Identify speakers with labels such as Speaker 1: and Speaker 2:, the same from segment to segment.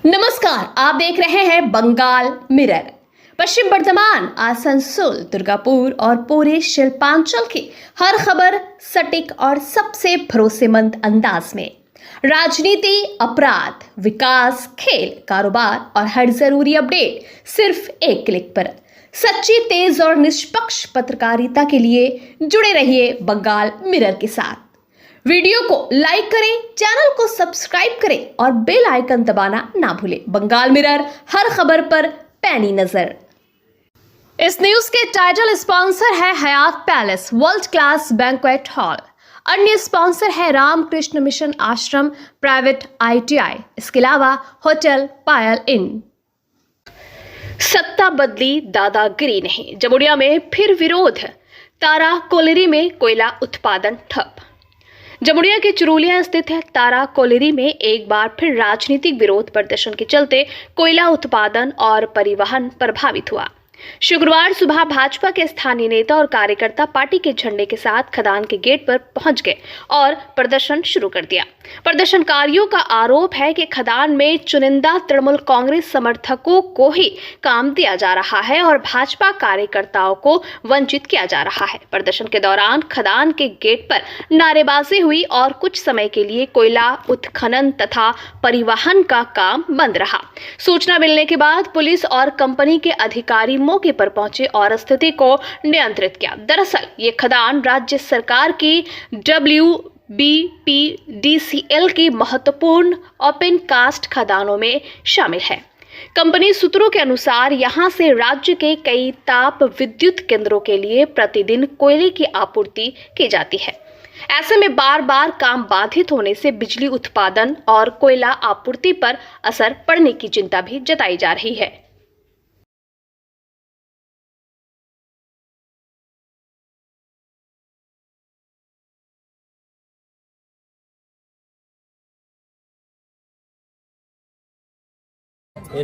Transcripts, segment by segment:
Speaker 1: नमस्कार, आप देख रहे हैं बंगाल मिरर। पश्चिम बर्धमान, आसनसोल, दुर्गापुर और पूरे शिल्पांचल की हर खबर सटीक और सबसे भरोसेमंद अंदाज में। राजनीति, अपराध, विकास, खेल, कारोबार और हर जरूरी अपडेट सिर्फ एक क्लिक पर। सच्ची, तेज और निष्पक्ष पत्रकारिता के लिए जुड़े रहिए बंगाल मिरर के साथ। वीडियो को लाइक करें, चैनल को सब्सक्राइब करें और बेल आइकन दबाना ना भूलें। बंगाल मिरर, हर खबर पर पैनी नजर। इस न्यूज के टाइटल स्पॉन्सर है Hayat Palace world class banquet hall. अन्य स्पॉन्सर है Ramakrishna Mission Ashram private ITI। इसके अलावा होटल पायल इन। सत्ता बदली, दादागिरी नहीं। जमुड़िया में फिर विरोध। तारा कोलेरी में कोयला उत्पादन ठप। जमुड़िया के चुरुलिया स्थित है तारा कोलेरी में एक बार फिर राजनीतिक विरोध प्रदर्शन के चलते कोयला उत्पादन और परिवहन प्रभावित हुआ। शुक्रवार सुबह भाजपा के स्थानीय नेता और कार्यकर्ता पार्टी के झंडे के साथ खदान के गेट पर पहुंच गए और प्रदर्शन शुरू कर दिया। प्रदर्शनकारियों का आरोप है कि खदान में चुनिंदा तृणमूल कांग्रेस समर्थकों को ही काम दिया जा रहा है और भाजपा कार्यकर्ताओं को वंचित किया जा रहा है। प्रदर्शन के दौरान खदान के गेट पर नारेबाजी हुई और कुछ समय के लिए कोयला उत्खनन तथा परिवहन का काम बंद रहा। सूचना मिलने के बाद पुलिस और कंपनी के अधिकारी मौके पर पहुंचे और स्थिति को नियंत्रित किया। दरअसल ये खदान राज्य सरकार की WBPDCL की महत्वपूर्ण ओपन कास्ट खदानों में शामिल है। कंपनी सूत्रों के अनुसार यहां से राज्य के कई ताप विद्युत केंद्रों के लिए प्रतिदिन कोयले की आपूर्ति की जाती है। ऐसे में बार बार काम बाधित होने से बिजली उत्पादन और कोयला आपूर्ति पर असर पड़ने की चिंता भी जताई जा रही है।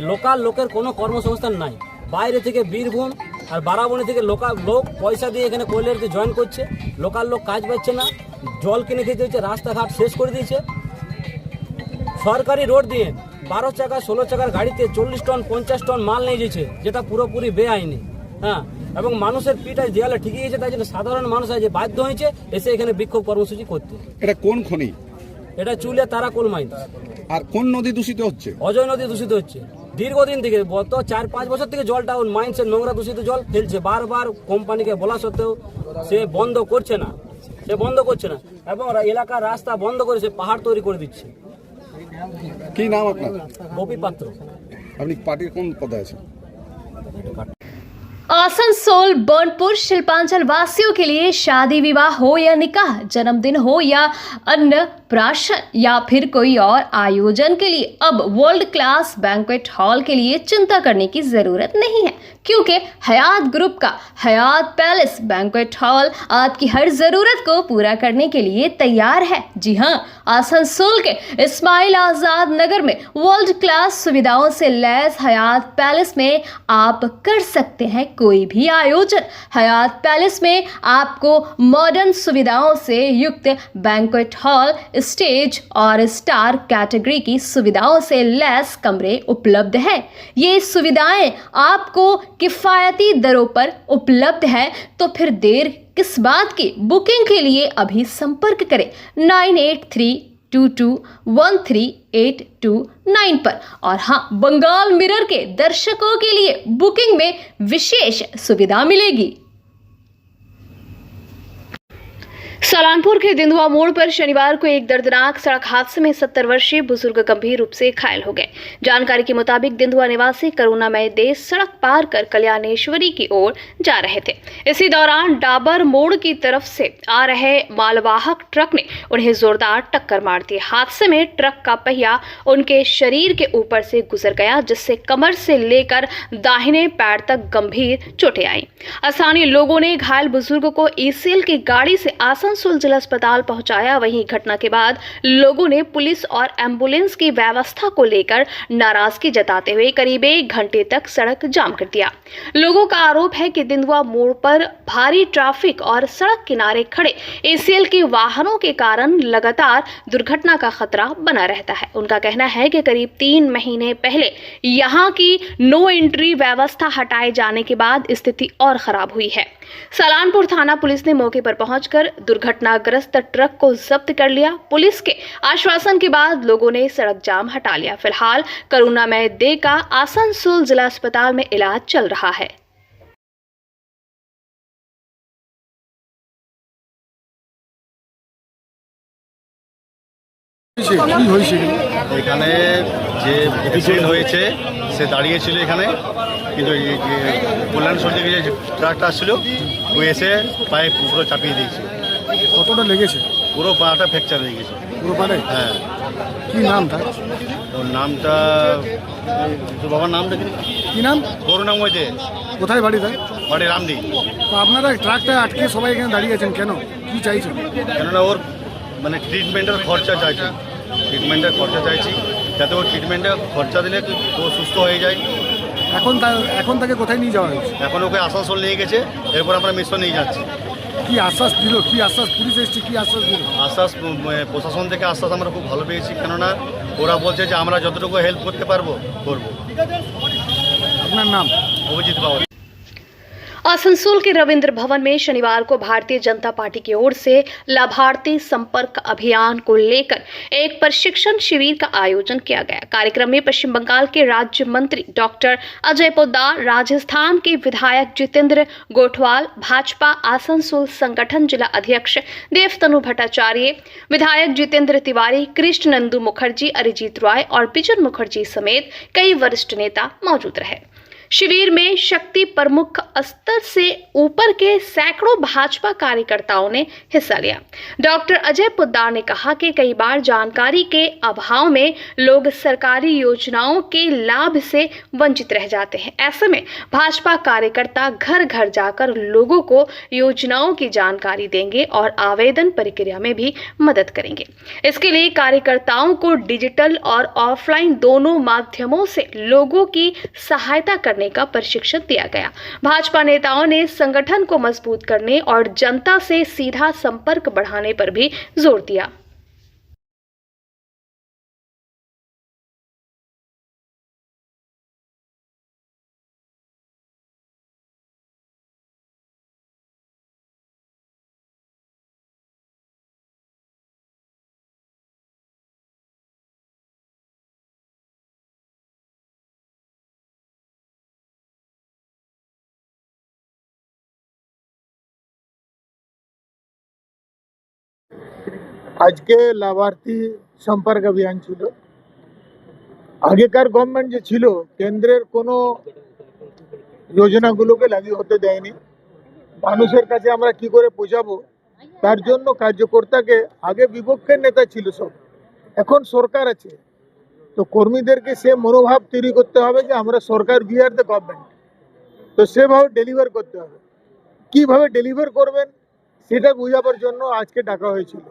Speaker 2: লোকাল লোকের কোনো কর্মসংস্থান নাই। বাইরে থেকে বীরভূম আর বারাবণী থেকে লোকাল লোক পয়সা দিয়ে এখানে কোয়লাতে জয়েন করছে। লোকাল লোক কাজ পাচ্ছে না, জল কিনে খেতে হচ্ছে, রাস্তাঘাট শেষ করে দিয়েছে। সরকারি রোড দিয়ে 12 চাকা 16 চাকার গাড়িতে 40 টন 50 টন মাল নিয়ে যাচ্ছে, যেটা পুরোপুরি বেআইনি। হ্যাঁ, এবং মানুষের পিঠায় দেয়ালে ঠিকই গেছে, তাই জন্য সাধারণ মানুষ আছে বাধ্য হয়েছে এসে এখানে বিক্ষোভ কর্মসূচি করতে।
Speaker 3: এটা কোন খনি?
Speaker 2: এটা চুলিয়া তারা কোল মাইন্স।
Speaker 3: আর কোন নদী দূষিত হচ্ছে?
Speaker 2: অজয় নদী দূষিত হচ্ছে। দীর্ঘদিন থেকে গত 4-5 বছর থেকে জলটা মাইন্সের নোংরা দূষিত জল ফেলছে। বারবার কোম্পানিকে বলা সত্ত্বেও সে বন্ধ করছে না এবং এলাকার রাস্তা বন্ধ করে সে পাহাড় তৈরি করে দিচ্ছে।
Speaker 3: কি নাম আপনার?
Speaker 2: গোপী পাত্র।
Speaker 3: আপনি পার্টির কোন পদে আছেন?
Speaker 1: आसनसोल बर्नपुर शिल्पांचल वासियों के लिए शादी विवाह हो या निकाह, जन्मदिन हो या अन्नप्राशन या फिर कोई और आयोजन के लिए अब वर्ल्ड क्लास बैंक्वेट हॉल के लिए चिंता करने की जरूरत नहीं है, क्योंकि हयात ग्रुप का हयात पैलेस बैंक्वेट हॉल आपकी हर जरूरत को पूरा करने के लिए तैयार है। जी हाँ, आसनसोल के इस्माइल आजाद नगर में वर्ल्ड क्लास सुविधाओं से लैस हयात पैलेस में आप कर सकते हैं कोई भी आयोजन। हयात पैलेस में आपको मॉडर्न सुविधाओं से युक्त बैंक्वेट हॉल, स्टेज और स्टार कैटेगरी की सुविधाओं से लैस कमरे उपलब्ध हैं। ये सुविधाएं आपको किफ़ायती दरों पर उपलब्ध है, तो फिर देर किस बात की? बुकिंग के लिए अभी संपर्क करें 9832213829 पर। और हाँ, बंगाल मिरर के दर्शकों के लिए बुकिंग में विशेष सुविधा मिलेगी। सलानपुर के दिंदुआ मोड़ पर शनिवार को एक दर्दनाक सड़क हादसे में 70 वर्षीय बुजुर्ग गंभीर रूप से घायल हो गए। जानकारी के मुताबिक दिंदुआ निवासी करुणामय देश सड़क पार कर कल्याणेश्वरी की ओर जा रहे थे। इसी दौरान डाबर मोड़ की तरफ से आ रहे मालवाहक ट्रक ने उन्हें जोरदार टक्कर मार दी। हादसे में ट्रक का पहिया उनके शरीर के ऊपर से गुजर गया, जिससे कमर से लेकर दाहिने पैर तक गंभीर चोटें आई। स्थानीय लोगों ने घायल बुजुर्ग को ECL की गाड़ी से आसनसोल आसनसोल जिला अस्पताल पहुंचाया। वहीं घटना के बाद लोगों ने पुलिस और एम्बुलेंस की व्यवस्था को लेकर नाराजगी जताते हुए करीब 1 घंटे तक सड़क जाम कर दिया। लोगों का आरोप है कि दिंदुआ मोड़ पर भारी ट्रैफिक और सड़क किनारे खड़े ACL के वाहनों के कारण लगातार दुर्घटना का खतरा बना रहता है। उनका कहना है कि करीब 3 महीने पहले यहां की नो एंट्री व्यवस्था हटाए जाने के बाद स्थिति और खराब हुई है। सलानपुर थाना पुलिस ने मौके पर पहुंचकर दुर्घटनाग्रस्त ट्रक को जब्त कर लिया। पुलिस के आश्वासन के बाद लोगों ने सड़क जाम हटा लिया। फिलहाल करुणामय दे का आसनसोल जिला अस्पताल में इलाज चल रहा है।
Speaker 4: এখানে যে অ্যাক্সিডেন্ট হয়েছে সে দাঁড়িয়েছিল এখানে, কিন্তু এই যে কল্যাণ সর থেকে যে ট্রাকটা আসছিল ও এসে পায়ে পুরো চাপিয়ে দিয়েছে।
Speaker 5: কতটা লেগেছে?
Speaker 4: পুরো পাটা ফ্র্যাকচার হয়ে গেছে।
Speaker 5: পুরো পারে?
Speaker 4: হ্যাঁ।
Speaker 5: কি নাম তার?
Speaker 4: ওর নামটা, তোর বাবার নামটা কি?
Speaker 5: কি নাম?
Speaker 4: করুণাময় দে।
Speaker 5: কোথায় বাড়ি তার?
Speaker 4: বাড়ি রামদি।
Speaker 5: তো আপনারা ট্রাকটা আটকে সবাই এখানে দাঁড়িয়ে আছেন কেন? কি চাইছেন?
Speaker 4: কেননা ওর মানে ট্রিটমেন্টের খরচা চাইছি, যাতে ওর ট্রিটমেন্টের খরচা দিলে ও সুস্থ হয়ে যায়।
Speaker 5: এখন তাকে কোথায় নিয়ে যাওয়া হয়েছে?
Speaker 4: এখন ওকে আসানসোল নিয়ে গেছে, এরপর আমরা মিশন নিয়ে যাচ্ছি।
Speaker 5: কি আশ্বাস দিল? কি আশ্বাস পুলিশ এসছে? কি আশ্বাস দিল?
Speaker 4: আশ্বাস প্রশাসন থেকে আশ্বাস আমরা খুব ভালো পেয়েছি, কেননা ওরা বলছে যে আমরা যতটুকু হেল্প করতে পারবো করবো।
Speaker 5: আপনার নাম?
Speaker 4: অভিজিৎ বাবু।
Speaker 1: आसनसोल के रविंद्र भवन में शनिवार को भारतीय जनता पार्टी की ओर से लाभार्थी संपर्क अभियान को लेकर एक प्रशिक्षण शिविर का आयोजन किया गया। कार्यक्रम में पश्चिम बंगाल के राज्य मंत्री डॉक्टर अजय पोद्दार, राजस्थान के विधायक जितेंद्र गोठवाल, भाजपा आसनसोल संगठन जिला अध्यक्ष देवतनु भट्टाचार्य, विधायक जितेंद्र तिवारी, कृष्ण नंदू मुखर्जी, अरिजीत रॉय और बिजन मुखर्जी समेत कई वरिष्ठ नेता मौजूद रहे। शिविर में शक्ति प्रमुख स्तर से ऊपर के सैकड़ों भाजपा कार्यकर्ताओं ने हिस्सा लिया। डॉक्टर अजय पोद्दार ने कहा कि कई बार जानकारी के अभाव में लोग सरकारी योजनाओं के लाभ से वंचित रह जाते हैं। ऐसे में भाजपा कार्यकर्ता घर घर जाकर लोगों को योजनाओं की जानकारी देंगे और आवेदन प्रक्रिया में भी मदद करेंगे। इसके लिए कार्यकर्ताओं को डिजिटल और ऑफलाइन दोनों माध्यमों से लोगों की सहायता करने का प्रशिक्षण दिया गया। भाजपा नेताओं ने संगठन को मजबूत करने और जनता से सीधा संपर्क बढ़ाने पर भी जोर दिया।
Speaker 6: আজকে লাভার্থী সম্পর্ক অভিযান ছিল। আগেকার গভর্নমেন্ট যে ছিল কেন্দ্রের কোনো যোজনাগুলোকে লাগু হতে দেয়নি। মানুষের কাছে আমরা কি করে পৌঁছাবো তার জন্য কার্যকর্তাকে, আগে বিপক্ষের নেতা ছিল সব, এখন সরকার আছে, তো কর্মীদেরকে সে মনোভাব তৈরি করতে হবে যে আমরা সরকার, উই আর দ্য গভর্নমেন্ট, তো সেভাবে ডেলিভার করতে হবে। কিভাবে ডেলিভার করবেন সেটা বোঝাবার জন্য আজকে ডাকা হয়েছিল।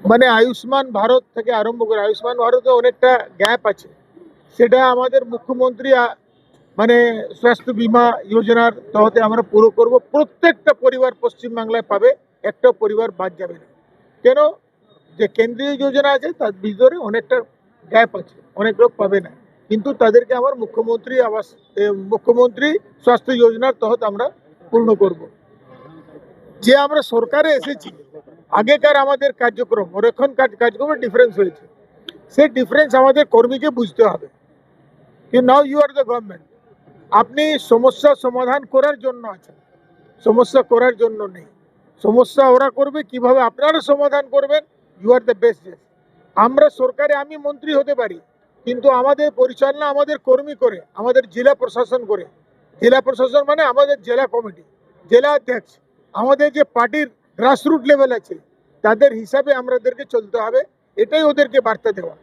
Speaker 6: মানে আয়ুষ্মান ভারত থেকে আরম্ভ করে, আয়ুষ্মান ভারতে অনেকটা গ্যাপ আছে, সেটা আমাদের মুখ্যমন্ত্রী মানে স্বাস্থ্য বিমা যোজনার তহতে আমরা পুরো করব। প্রত্যেকটা পরিবার পশ্চিমবাংলায় পাবে, একটা পরিবার বাদ যাবে না। কেন? যে কেন্দ্রীয় যোজনা আছে তার ভিতরে অনেকটা গ্যাপ আছে, অনেক লোক পাবে না, কিন্তু তাদেরকে আমার মুখ্যমন্ত্রী স্বাস্থ্য যোজনার তহত আমরা পূর্ণ করব। যে আমরা সরকারে এসেছি, আগেকার আমাদের কার্যক্রম আর এখনকার কার্যক্রমের ডিফারেন্স হয়েছে। সেই ডিফারেন্স আমাদের কর্মীকে বুঝতে হবে कि now you are the government. আপনি সমস্যা সমাধান করার জন্য আছেন, সমস্যা করার জন্য নেই। সমস্যা ওরা করবে, কিভাবে আপনারা সমাধান করবেন, ইউ আর দ্য বেস্ট জাজ। আমরা সরকারে, আমি মন্ত্রী হতে পারি, কিন্তু আমাদের পরিচালনা আমাদের কর্মী করে, আমাদের জেলা প্রশাসন করে। জেলা প্রশাসন মানে আমাদের জেলা কমিটি, জেলা অধ্যক্ষ, আমাদের যে পার্টির গ্রাসরুট লেভেল আছে তাদের হিসাবে আমাদেরকে চলতে হবে। এটাই ওদেরকে বার্তা দেওয়া।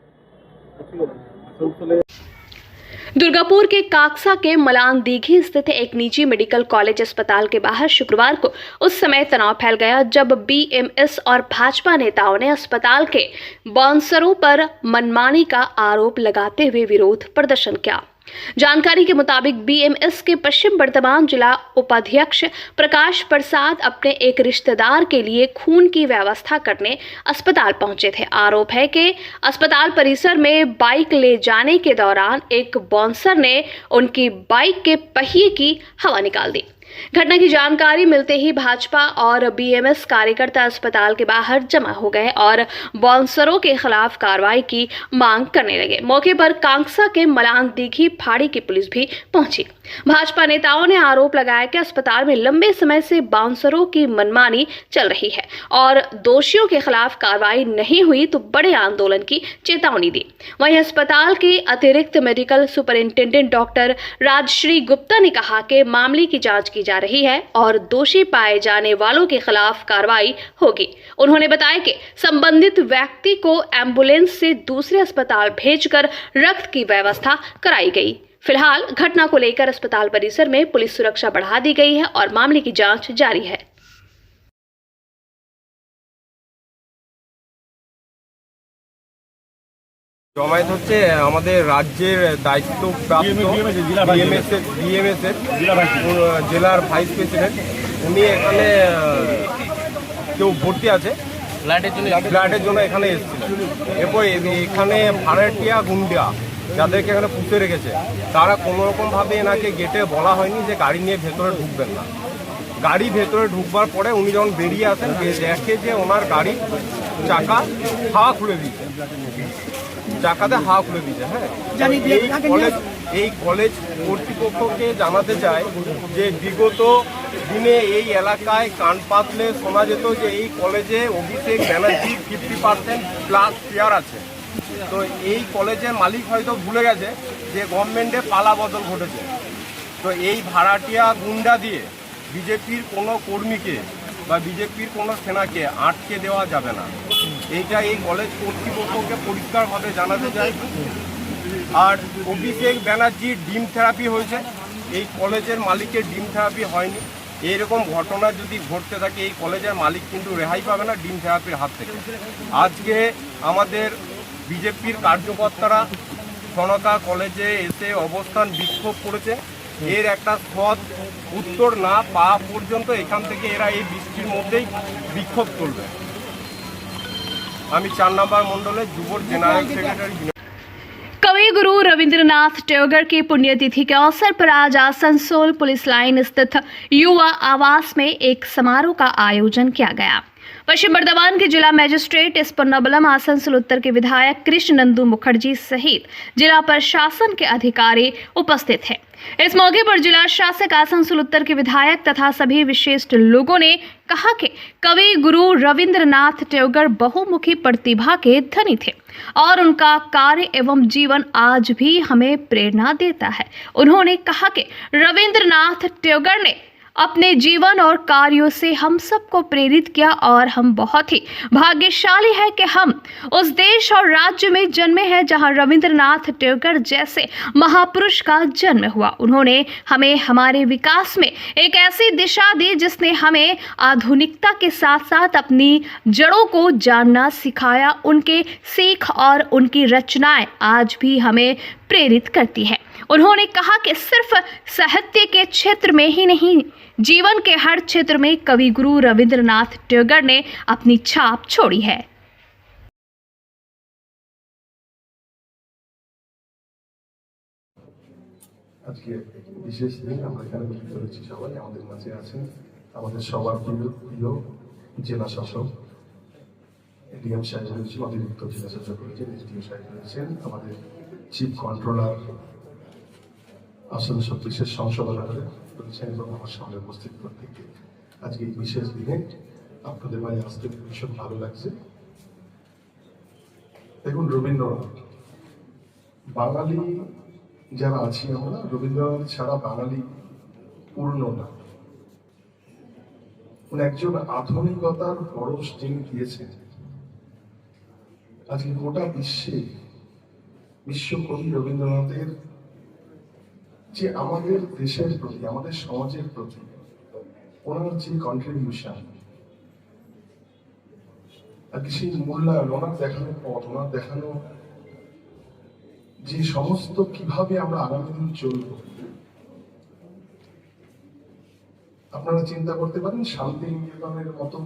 Speaker 1: दुर्गापुर के काकसा के मलान दीघी स्थित एक निजी मेडिकल कॉलेज अस्पताल के बाहर शुक्रवार को उस समय तनाव फैल गया जब बीएमएस और भाजपा नेताओं ने अस्पताल के बाउंसरों पर मनमानी का आरोप लगाते हुए विरोध प्रदर्शन किया। जानकारी के मुताबिक बीएमएस के पश्चिम वर्धमान जिला उपाध्यक्ष प्रकाश प्रसाद अपने एक रिश्तेदार के लिए खून की व्यवस्था करने अस्पताल पहुंचे थे। आरोप है कि अस्पताल परिसर में बाइक ले जाने के दौरान एक बाउंसर ने उनकी बाइक के पहिए की हवा निकाल दी। घटना की जानकारी मिलते ही भाजपा और बीएमएस कार्यकर्ता अस्पताल के बाहर जमा हो गए और बाउंसरों के खिलाफ कार्रवाई की मांग करने लगे। मौके पर कांगसा के मलान दीघी फाड़ी की पुलिस भी पहुंची। भाजपा नेताओं ने आरोप लगाया कि अस्पताल में लंबे समय से बाउंसरों की मनमानी चल रही है और दोषियों के खिलाफ कार्रवाई नहीं हुई तो बड़े आंदोलन की चेतावनी दी। वहीं अस्पताल के अतिरिक्त medical superintendent doctor Rajshree Gupta ने कहा कि मामले की जांच की जा रही है और दोषी पाए जाने वालों के खिलाफ कार्रवाई होगी। उन्होंने बताया कि संबंधित व्यक्ति को एम्बुलेंस से दूसरे अस्पताल भेजकर रक्त की व्यवस्था कराई गई। फिलहाल घटना को लेकर अस्पताल परिसर में पुलिस सुरक्षा बढ़ा दी गई है और मामले की जांच जारी है।
Speaker 7: জমায়েত হচ্ছে আমাদের রাজ্যের দায়িত্বপ্রাপ্ত বিএমএস এর জেলার ভাইস প্রেসিডেন্ট উনি এখানে কেউ ভর্তি আছে ফ্ল্যাটের জন্য এখানে এসেছিলেন। এরপর এখানে ভাড়াটিয়া গুন্ডা যাদেরকে এখানে পুষে রেখেছে তারা কোনোরকমভাবে এনাকে গেটে বলা হয়নি যে গাড়ি নিয়ে ভেতরে ঢুকবেন না। গাড়ি ভেতরে ঢুকবার পরে উনি যখন বেরিয়ে আসেন দেখে যে ওনার গাড়ির চাকা হাওয়া খুলে দিয়েছে, চাকাতে হাওয়া খুলে দিয়েছে। হ্যাঁ, এই কলেজ কর্তৃপক্ষকে জানাতে চায় যে বিগত দিনে এই এলাকায় কান পাতলে শোনা যেত যে এই কলেজে অভিষেক ব্যানার্জির 50% প্লাস শেয়ার আছে। তো এই কলেজের মালিক হয়তো ভুলে গেছে যে গভর্নমেন্টে পালা বদল ঘটেছে। তো এই ভাড়াটিয়া গুন্ডা দিয়ে বিজেপির কোনো কর্মীকে বা বিজেপির কোনো সেনাকে আটকে দেওয়া যাবে না, এইটা এই কলেজ কর্তৃপক্ষকে পরিষ্কারভাবে জানাতে চাই। আর অভিষেক ব্যানার্জির ডিম থেরাপি হয়েছে, এই কলেজের মালিকের ডিম থেরাপি হয়নি। এইরকম ঘটনা যদি ঘটতে থাকে এই কলেজের মালিক কিন্তু রেহাই পাবে না ডিম থেরাপির হাত থেকে। আজকে আমাদের বিজেপির কার্যকর্তারা সনকা কলেজে এসে অবস্থান বিক্ষোভ করেছে। এর একটা সৎ উত্তর না পাওয়া পর্যন্ত এখান থেকে এরা এই বৃষ্টির মধ্যেই বিক্ষোভ করবে। আমি 4 নম্বর মণ্ডলের যুব জেনারেল সেক্রেটারি।
Speaker 1: कवि गुरु रविंद्रनाथ टैगोर की पुण्यतिथि के अवसर पर आज आसनसोल पुलिस लाइन स्थित युवा आवास में एक समारोह का आयोजन किया गया। पश्चिम बर्धमान के जिला मजिस्ट्रेट एस पन्नाबलम, आसनसोल उत्तर के विधायक कृष्ण नंदू मुखर्जी सहित जिला प्रशासन के अधिकारी उपस्थित हैं। इस मौके पर जिला शासक, आसनसोल उत्तर के विधायक तथा सभी विशिष्ट लोगों ने कहा कि कवि गुरु रविंद्रनाथ टैगोर बहुमुखी प्रतिभा के धनी थे और उनका कार्य एवं जीवन आज भी हमें प्रेरणा देता है। उन्होंने कहा कि रविंद्रनाथ टैगोर ने अपने जीवन और कार्यों से हम सबको प्रेरित किया और हम बहुत ही भाग्यशाली है कि हम उस देश और राज्य में जन्मे हैं जहां रविंद्रनाथ टैगोर जैसे महापुरुष का जन्म हुआ। उन्होंने हमें हमारे विकास में एक ऐसी दिशा दी जिसने हमें आधुनिकता के साथ साथ अपनी जड़ों को जानना सिखाया। उनके सीख और उनकी रचनाएं आज भी हमें प्रेरित करती है। उन्होंने कहा कि सिर्फ साहित्य के क्षेत्र में ही नहीं, जीवन के हर क्षेत्र में कवि गुरु रविंद्रनाथ टैगोर ने अपनी छाप छोड़ी है।
Speaker 8: আজকে বিশেষ দিন আমরা এখানে মিলিত হয়েছি, সবাই আমাদের মাঝে আছেন আমাদের সবার প্রিয় জেলা শাসক ডিএম সাহেব রয়েছেন, অতিরিক্ত জেলা শাসক রয়েছেন, এসডিও সাহেব রয়েছেন, আমাদের চিফ কন্ট্রোলার, আসানসোল পুলিশের সংশোধনাগারে রয়েছেন এবং আমার সামনে উপস্থিত প্রত্যেককে আজকে এই বিশেষ দিনে আপনাদের মাঝে আসতে ভীষণ ভালো লাগছে। দেখুন, রবীন্দ্রনাথ বাঙালি যারা আছি আমরা, রবীন্দ্রনাথ ছাড়া বাঙালি পূর্ণ না। উনি একজন আধুনিকতার পরশ যিনি দিয়েছেন। আজকে গোটা বিশ্বকবি রবীন্দ্রনাথের যে আমাদের দেশের প্রতি, আমাদের সমাজের প্রতি ওনার যে কন্ট্রিবিউশন, আর কি সেই মূল্যায়ন, ওনার দেখানো পথ, ওনার দেখানো যে সমস্ত কিভাবে আমরা আগামী দিন চলব, আপনারা চিন্তা করতে পারেন শান্তি নিকেতনের মতন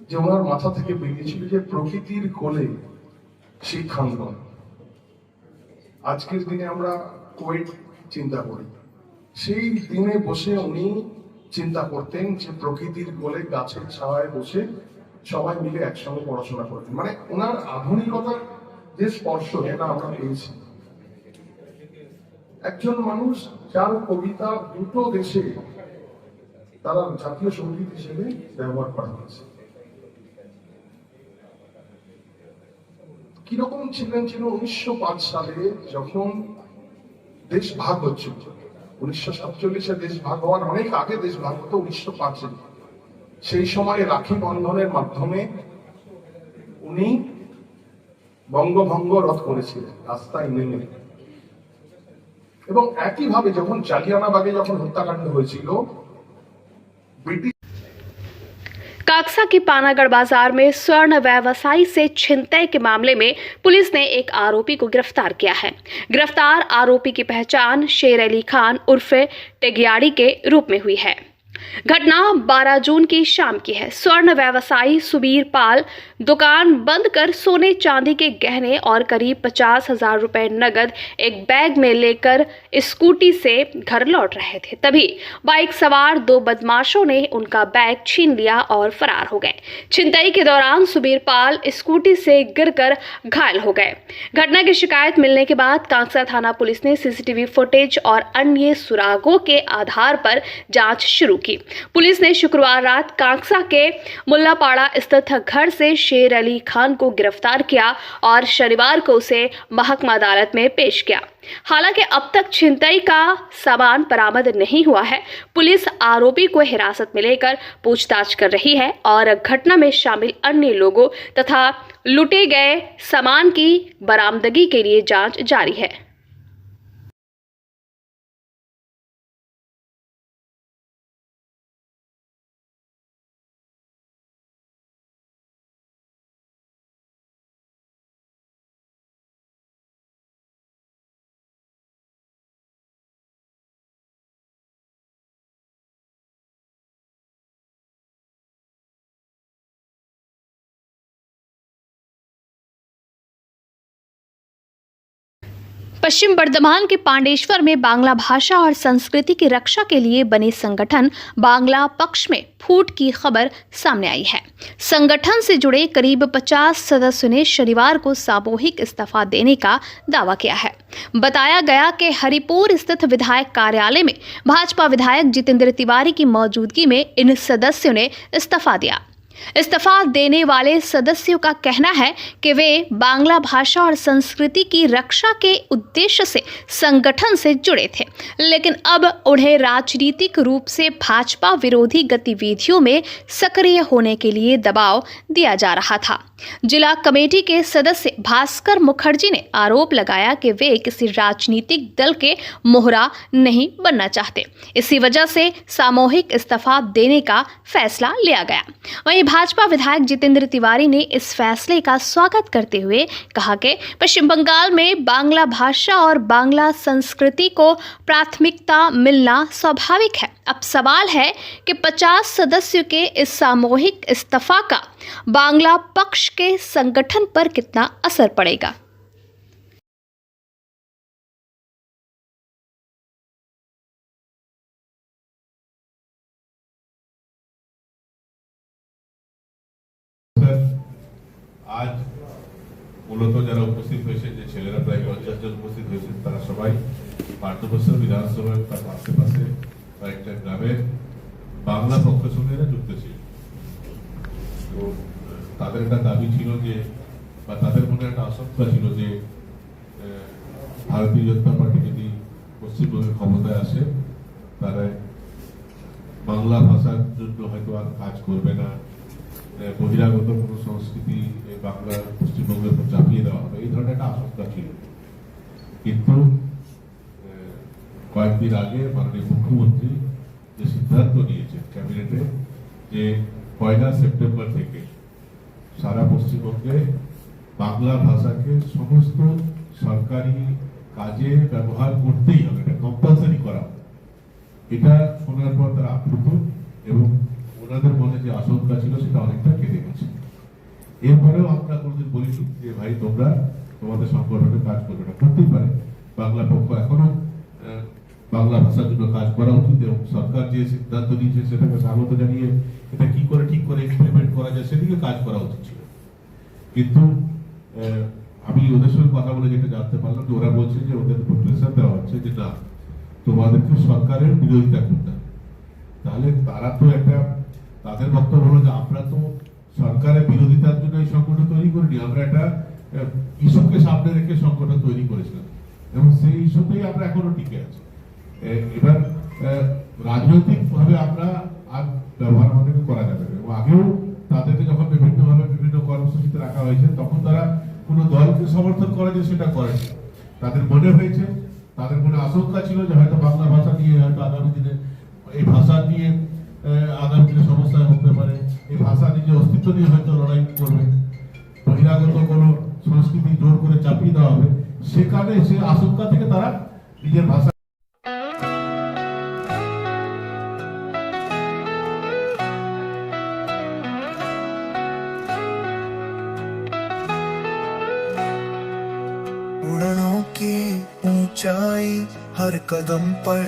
Speaker 8: যে ওনার মাথা থেকে বেরিয়েছিল যে প্রকৃতির কোলে শিক্ষাঙ্গন। আজকের দিনে আমরা কোয়েট চিন্তা করি, সেই দিনে বসে উনি চিন্তা করতেন যে প্রকৃতির কোলে গাছের ছায়ায় বসে সবাই মিলে একসঙ্গে পড়াশোনা করতেন। মানে ওনার আধুনিকতার যে স্পর্শ এটা আমরা পেয়েছি। একজন মানুষ যার কবিতা দুটো দেশে তারা জাতীয় সঙ্গীত হিসেবে ব্যবহার করা হয়েছে। কিরকম ছিলেন 1905 সালে যখন দেশ ভাগ হচ্ছিল। 1947-এ দেশ ভাগ হওয়ার অনেক আগে দেশ ভাগ হতো 1905-এ। সেই সময় রাখি বন্ধনের মাধ্যমে উনি বঙ্গভঙ্গ রদ করেছিলেন রাস্তায় নেমে। এবং একইভাবে যখন জালিয়ানাবাগে যখন হত্যাকাণ্ড হয়েছিল, ব্রিটিশ
Speaker 1: काकसा के पानागढ़ बाजार में स्वर्ण व्यवसायी से छिनतई के मामले में पुलिस ने एक आरोपी को गिरफ्तार किया है। गिरफ्तार आरोपी की पहचान शेर अली खान उर्फे टेगियाड़ी के रूप में हुई है। घटना 12 जून की शाम की है। स्वर्ण व्यवसायी सुबीर पाल दुकान बंद कर सोने चांदी के गहने और करीब 50,000 रुपए नगद एक बैग में लेकर स्कूटी से घर लौट रहे थे। तभी बाइक सवार दो बदमाशों ने उनका बैग छीन लिया और फरार हो गए। छिनतई के दौरान सुबीर पाल स्कूटी से गिरकर घायल हो गए। घटना की शिकायत मिलने के बाद कांकसा थाना पुलिस ने सीसीटीवी फुटेज और अन्य सुरागों के आधार पर जांच शुरू की। पुलिस ने शुक्रवार रात कांकसा के मुल्लापाड़ा स्थित घर से शेर अली खान को गिरफ्तार किया और शनिवार को उसे महकमा अदालत में पेश किया। हालांकि अब तक छिनतई का सामान बरामद नहीं हुआ है। पुलिस आरोपी को हिरासत में लेकर पूछताछ कर रही है और घटना में शामिल अन्य लोगों तथा लूटे गए सामान की बरामदगी के लिए जांच जारी है। पश्चिम बर्धमान के पांडेश्वर में बांग्ला भाषा और संस्कृति की रक्षा के लिए बने संगठन बांग्ला पक्ष में फूट की खबर सामने आई है। संगठन से जुड़े करीब 50 सदस्यों ने शनिवार को सामूहिक इस्तीफा देने का दावा किया है। बताया गया कि हरिपुर स्थित विधायक कार्यालय में भाजपा विधायक जितेंद्र तिवारी की मौजूदगी में इन सदस्यों ने इस्तीफा दिया। इस्तीफा देने वाले सदस्यों का कहना है कि वे बांग्ला भाषा और संस्कृति की रक्षा के उद्देश्य से संगठन से जुड़े थे, लेकिन अब उन्हें राजनीतिक रूप से भाजपा विरोधी गतिविधियों में सक्रिय होने के लिए दबाव दिया जा रहा था। जिला कमेटी के सदस्य भास्कर मुखर्जी ने आरोप लगाया कि वे किसी राजनीतिक दल के मोहरा नहीं बनना चाहते, इसी वजह से सामूहिक इस्तीफा देने का फैसला लिया गया। वहीं भाजपा विधायक जितेंद्र तिवारी ने इस फैसले का स्वागत करते हुए कहा कि पश्चिम बंगाल में बांग्ला भाषा और बांग्ला संस्कृति को प्राथमिकता मिलना स्वाभाविक है। अब सवाल है कि 50 सदस्यों के इस सामूहिक इस्तीफा का बांग्ला पक्ष के संगठन पर कितना असर पड़ेगा।
Speaker 9: आज মূলত যারা উপস্থিত হয়েছে, যে ছেলেরা প্রায় 50 জন উপস্থিত হয়েছে, তারা সবাই পার্থবর্ষণ বিধানসভার তার আশেপাশে কয়েকটা গ্রামের বাংলা পক্ষের সঙ্গে যুক্ত ছিল। তো তাদের একটা দাবি ছিল যে, বা তাদের মনে একটা আশঙ্কা ছিল যে ভারতীয় জনতা পার্টি যদি পশ্চিমবঙ্গের ক্ষমতায় আসে, তারা বাংলা ভাষার জন্য হয়তো আর কাজ করবে না, বহিরাগত কোনো সংস্কৃতি বাংলা পশ্চিমবঙ্গের উপর চাপিয়ে দেওয়া হবে, এই ধরনের একটা আশঙ্কা ছিল। কিন্তু কয়েকদিন আগে মাননীয় মুখ্যমন্ত্রী যে সিদ্ধান্ত নিয়েছেন ক্যাবিনেটে যে 1 সেপ্টেম্বর থেকে সারা পশ্চিমবঙ্গে বাংলা ভাষাকে সমস্ত সরকারি কাজে ব্যবহার করতেই হবে, এটা কম্পালসারি করা। এটা শোনার পর তারা আপ্লুত এবং ওনাদের মনে যে আশঙ্কা ছিল সেটা অনেকটা কেটে গেছে। এরপরেও আমরা কোনোদিন বলিনি যে ভাই তোমরা তোমাদের সংগঠনে কাজ করবে না, করতেই পারে। বাংলা পক্ষ এখনো বাংলা ভাষার জন্য কাজ করা উচিত এবং সরকার যে সিদ্ধান্ত নিয়েছে সেটাকে স্বাগত জানিয়ে এটা কি করে ঠিক করে ইমপ্লিমেন্ট করা যায় সেদিকে কাজ করা উচিত ছিল। কিন্তু আমি ওদের সঙ্গে কথা বলে যেটা জানতে পারলাম যে ওরা বলছে যে ওদের উপর প্রেসার দেওয়া হচ্ছে যে না তোমাদেরকে সরকারের বিরোধিতা করতে হবে। তাহলে তারা তো একটা তাদের বক্তব্য হলো যে আমরা তো সরকারের বিরোধিতার জন্য এই সংগঠন তৈরি করিনি, আমরা একটা ইস্যুকে সামনে রেখে সংগঠন তৈরি করেছিলাম এবং সেই ইস্যুতেই আমরা এখনো টিকে আছি। এবার রাজনৈতিক ভাবে আমরা আর ব্যবহার আমাদেরকে করা যাবে এবং আগেও তাদেরকে যখন বিভিন্নভাবে বিভিন্ন কর্মসূচিতে রাখা হয়েছে তখন তারা কোনো দলকে সমর্থন করে যে সেটা করেনি। তাদের মনে হয়েছে, তাদের মনে আশঙ্কা ছিল যে হয়তো বাংলা ভাষা নিয়ে হয়তো আগামী দিনে এই ভাষা নিয়ে আগামী দিনে সমস্যা হতে পারে, এই ভাষা নিজের অস্তিত্ব নিয়ে হয়তো লড়াই করবে, বহিরাগত কোনো সংস্কৃতি জোর করে চাপিয়ে দেওয়া হবে, সেখানে সে আশঙ্কা থেকে তারা নিজের ভাষা
Speaker 10: उड़नों की ऊंचाई हर कदम पर।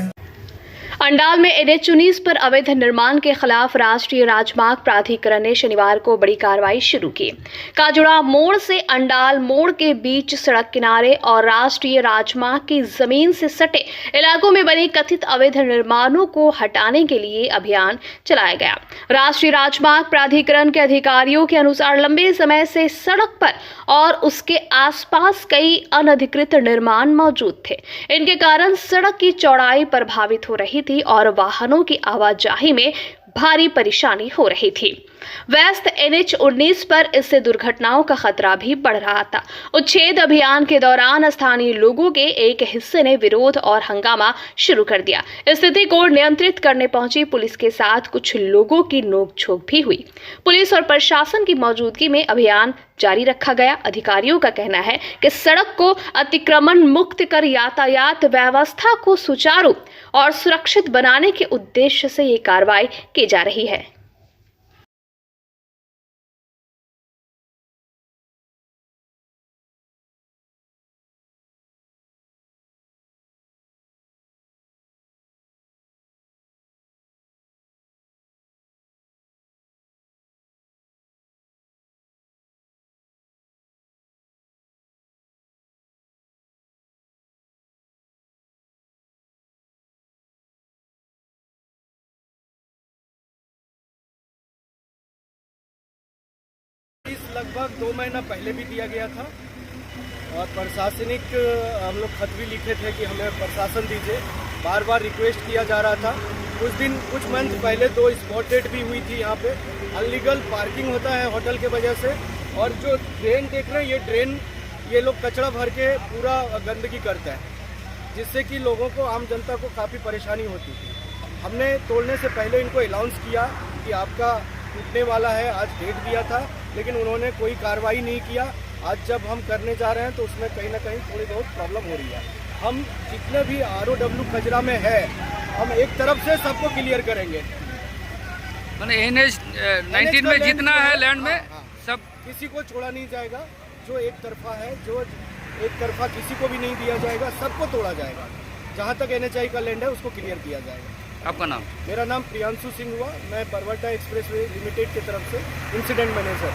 Speaker 1: अंडाल में NH-19 पर अवैध निर्माण के खिलाफ राष्ट्रीय राजमार्ग प्राधिकरण ने शनिवार को बड़ी कार्रवाई शुरू की। काजुड़ा मोड़ से अंडाल मोड़ के बीच सड़क किनारे और राष्ट्रीय राजमार्ग की जमीन से सटे इलाकों में बने कथित अवैध निर्माणों को हटाने के लिए अभियान चलाया गया। राष्ट्रीय राजमार्ग प्राधिकरण के अधिकारियों के अनुसार लंबे समय से सड़क पर और उसके आसपास कई अनधिकृत निर्माण मौजूद थे। इनके कारण सड़क की चौड़ाई प्रभावित हो रही थी और वाहनों की आवाजाही में भारी परेशानी हो रही थी। व्यस्त NH-19 पर इससे दुर्घटनाओं का खतरा भी बढ़ रहा था। उच्छेद अभियान के दौरान स्थानीय लोगों के एक हिस्से ने विरोध और हंगामा शुरू कर दिया। स्थिति को नियंत्रित करने पहुंची पुलिस के साथ कुछ लोगों की नोकझोंक भी हुई। पुलिस और प्रशासन की मौजूदगी में अभियान जारी रखा गया। अधिकारियों का कहना है कि सड़क को अतिक्रमण मुक्त कर यातायात व्यवस्था को सुचारू और सुरक्षित बनाने के उद्देश्य से ये कार्रवाई की जा रही है।
Speaker 7: लगभग 2 महीना पहले भी दिया गया था और प्रशासनिक हम लोग खत भी लिखे थे कि हमें प्रशासन दीजिए, बार बार रिक्वेस्ट किया जा रहा था। कुछ मंथ पहले 2 स्पॉट डेट भी हुई थी। यहाँ पे अनलीगल पार्किंग होता है होटल के वजह से, और जो ड्रेन देख रहे हैं ये ड्रेन ये लोग कचरा भर के पूरा गंदगी करते हैं, जिससे कि लोगों को, आम जनता को काफ़ी परेशानी होती थी। हमने तोड़ने से पहले इनको अनाउंस किया कि आपका टूटने वाला है, आज डेट दिया था, लेकिन उन्होंने कोई कार्रवाई नहीं किया। आज जब हम करने जा रहे हैं तो उसमें कहीं ना कहीं थोड़ी बहुत प्रॉब्लम हो रही है। हम जितने भी ROW कचरा में है हम एक तरफ से सबको क्लियर करेंगे।
Speaker 11: मैंने NH-19 में जितना है लैंड में सब
Speaker 7: किसी को छोड़ा नहीं जाएगा। जो एक तरफा है, जो एक तरफा किसी को भी नहीं दिया जाएगा, सबको तोड़ा जाएगा। जहाँ तक NHI का लैंड है उसको क्लियर किया जाएगा।
Speaker 11: आपका नाम?
Speaker 7: मेरा नाम प्रियांशु सिंह हुआ, मैं परवटा एक्सप्रेसवे लिमिटेड की तरफ से incident manager.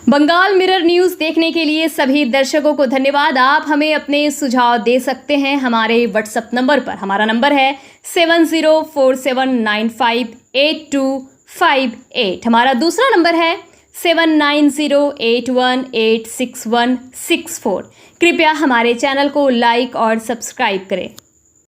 Speaker 1: Bengal mirror news देखने के लिए सभी दर्शकों को धन्यवाद। आप हमें अपने सुझाव दे सकते हैं हमारे व्हाट्सएप नंबर पर। हमारा नंबर है 7047958258। हमारा दूसरा नंबर है 7908186164। कृपया हमारे चैनल को लाइक और सब्सक्राइब करें।